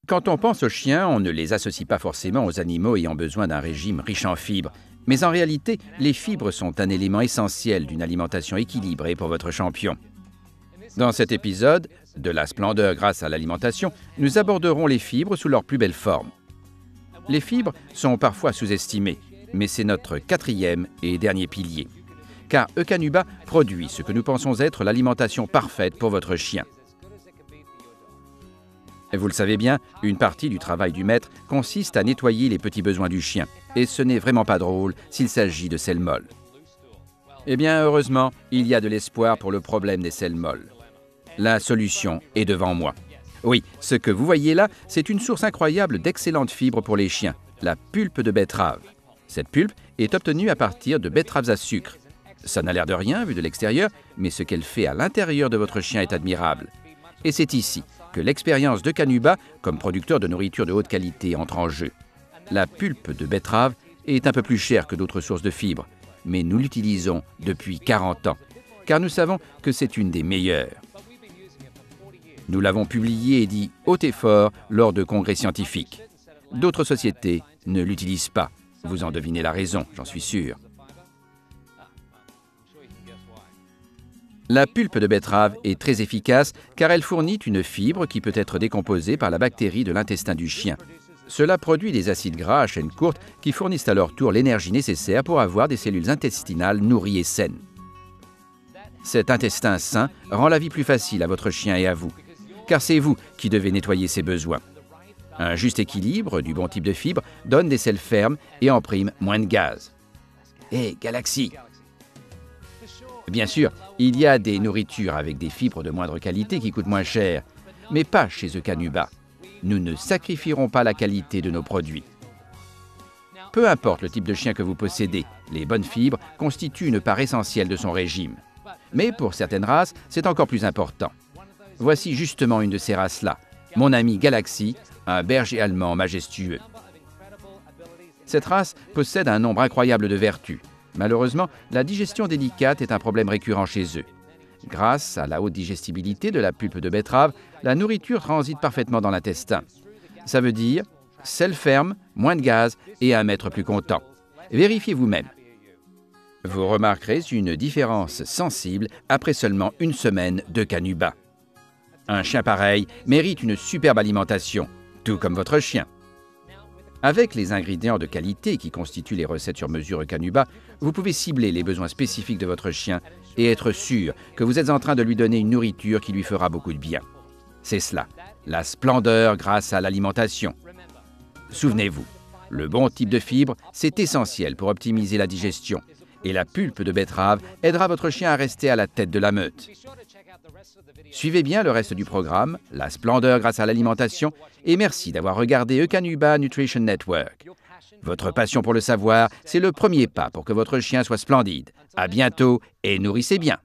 Quand on pense aux chiens, on ne les associe pas forcément aux animaux ayant besoin d'un régime riche en fibres. Mais en réalité, les fibres sont un élément essentiel d'une alimentation équilibrée pour votre champion. Dans cet épisode, de la splendeur grâce à l'alimentation, nous aborderons les fibres sous leur plus belle forme. Les fibres sont parfois sous-estimées, mais c'est notre quatrième et dernier pilier. Car Eukanuba produit ce que nous pensons être l'alimentation parfaite pour votre chien. Vous le savez bien, une partie du travail du maître consiste à nettoyer les petits besoins du chien. Et ce n'est vraiment pas drôle s'il s'agit de selles molles. Eh bien, heureusement, il y a de l'espoir pour le problème des selles molles. La solution est devant moi. Oui, ce que vous voyez là, c'est une source incroyable d'excellentes fibres pour les chiens, la pulpe de betterave. Cette pulpe est obtenue à partir de betteraves à sucre. Ça n'a l'air de rien vu de l'extérieur, mais ce qu'elle fait à l'intérieur de votre chien est admirable. Et c'est ici que l'expérience d'Eukanuba, comme producteur de nourriture de haute qualité, entre en jeu. La pulpe de betterave est un peu plus chère que d'autres sources de fibres, mais nous l'utilisons depuis 40 ans, car nous savons que c'est une des meilleures. Nous l'avons publié et dit haut et fort lors de congrès scientifiques. D'autres sociétés ne l'utilisent pas. Vous en devinez la raison, j'en suis sûr. La pulpe de betterave est très efficace car elle fournit une fibre qui peut être décomposée par la bactérie de l'intestin du chien. Cela produit des acides gras à chaîne courte qui fournissent à leur tour l'énergie nécessaire pour avoir des cellules intestinales nourries et saines. Cet intestin sain rend la vie plus facile à votre chien et à vous, car c'est vous qui devez nettoyer ses besoins. Un juste équilibre du bon type de fibre donne des selles fermes et en prime moins de gaz. Hé, Galaxy! Bien sûr, il y a des nourritures avec des fibres de moindre qualité qui coûtent moins cher, mais pas chez Eukanuba. Nous ne sacrifierons pas la qualité de nos produits. Peu importe le type de chien que vous possédez, les bonnes fibres constituent une part essentielle de son régime. Mais pour certaines races, c'est encore plus important. Voici justement une de ces races-là, mon ami Galaxy, un berger allemand majestueux. Cette race possède un nombre incroyable de vertus. Malheureusement, la digestion délicate est un problème récurrent chez eux. Grâce à la haute digestibilité de la pulpe de betterave, la nourriture transite parfaitement dans l'intestin. Ça veut dire selles fermes, moins de gaz et un maître plus content. Vérifiez vous-même. Vous remarquerez une différence sensible après seulement une semaine d'Eukanuba. Un chien pareil mérite une superbe alimentation, tout comme votre chien. Avec les ingrédients de qualité qui constituent les recettes sur mesure Eukanuba, vous pouvez cibler les besoins spécifiques de votre chien et être sûr que vous êtes en train de lui donner une nourriture qui lui fera beaucoup de bien. C'est cela, la splendeur grâce à l'alimentation. Souvenez-vous, le bon type de fibre, c'est essentiel pour optimiser la digestion. Et la pulpe de betterave aidera votre chien à rester à la tête de la meute. Suivez bien le reste du programme, la splendeur grâce à l'alimentation, et merci d'avoir regardé Eukanuba Nutrition Network. Votre passion pour le savoir, c'est le premier pas pour que votre chien soit splendide. À bientôt et nourrissez bien.